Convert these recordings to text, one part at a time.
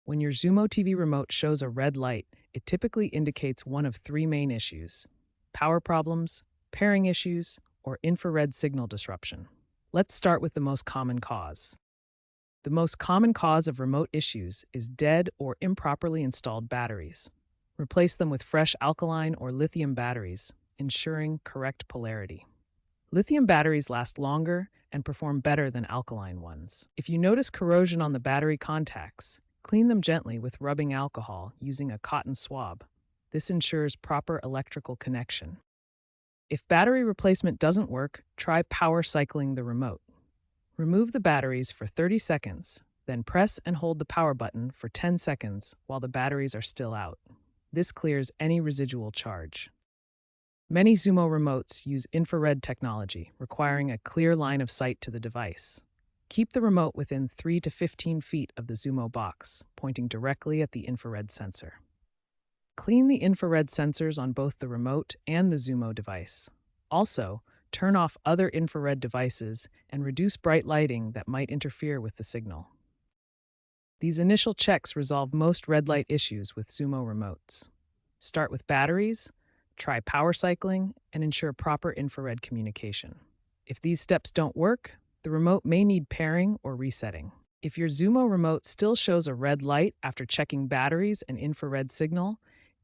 When your Xumo TV remote shows a red light, it typically indicates one of three main issues: power problems, pairing issues, or infrared signal disruption. Let's start with the most common cause. The most common cause of remote issues is dead or improperly installed batteries. Replace them with fresh alkaline or lithium batteries, ensuring correct polarity. Lithium batteries last longer and perform better than alkaline ones. If you notice corrosion on the battery contacts, clean them gently with rubbing alcohol using a cotton swab. This ensures proper electrical connection. If battery replacement doesn't work, try power cycling the remote. Remove the batteries for 30 seconds, then press and hold the power button for 10 seconds while the batteries are still out. This clears any residual charge. Many Xumo remotes use infrared technology, requiring a clear line of sight to the device. Keep the remote within 3 to 15 feet of the Xumo box, pointing directly at the infrared sensor. Clean the infrared sensors on both the remote and the Xumo device. Also, turn off other infrared devices and reduce bright lighting that might interfere with the signal. These initial checks resolve most red light issues with Xumo remotes. Start with batteries, try power cycling, and ensure proper infrared communication. If these steps don't work, the remote may need pairing or resetting. If your Xumo remote still shows a red light after checking batteries and infrared signal,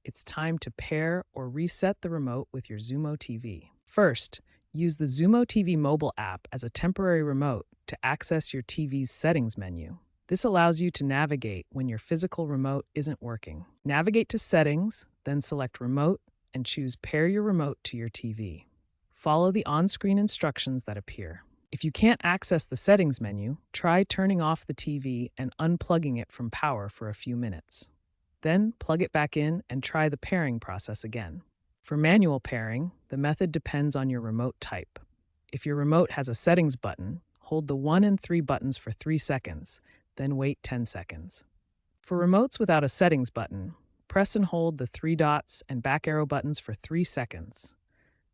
it's time to pair or reset the remote with your Xumo TV. First, use the Xumo TV mobile app as a temporary remote to access your TV's settings menu. This allows you to navigate when your physical remote isn't working. Navigate to Settings, then select Remote, and choose Pair your remote to your TV. Follow the on-screen instructions that appear. If you can't access the settings menu, try turning off the TV and unplugging it from power for a few minutes. Then plug it back in and try the pairing process again. For manual pairing, the method depends on your remote type. If your remote has a settings button, hold the 1 and 3 buttons for 3 seconds, then wait 10 seconds. For remotes without a settings button, press and hold the 3 dots and back arrow buttons for 3 seconds,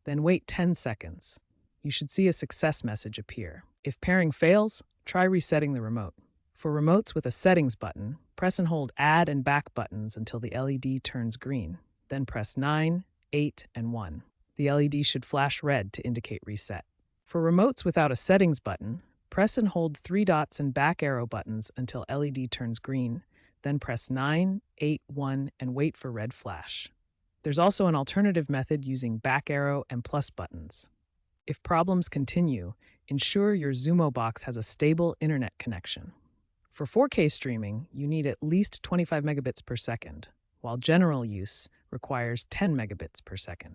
then wait 10 seconds. You should see a success message appear. If pairing fails, try resetting the remote. For remotes with a settings button, press and hold add and back buttons until the LED turns green, then press 9, 8, and 1. The LED should flash red to indicate reset. For remotes without a settings button, press and hold 3 dots and back arrow buttons until LED turns green, then press 9, 8, 1, and wait for red flash. There's also an alternative method using back arrow and plus buttons. If problems continue, ensure your Xumo box has a stable internet connection. For 4K streaming, you need at least 25 megabits per second, while general use requires 10 megabits per second.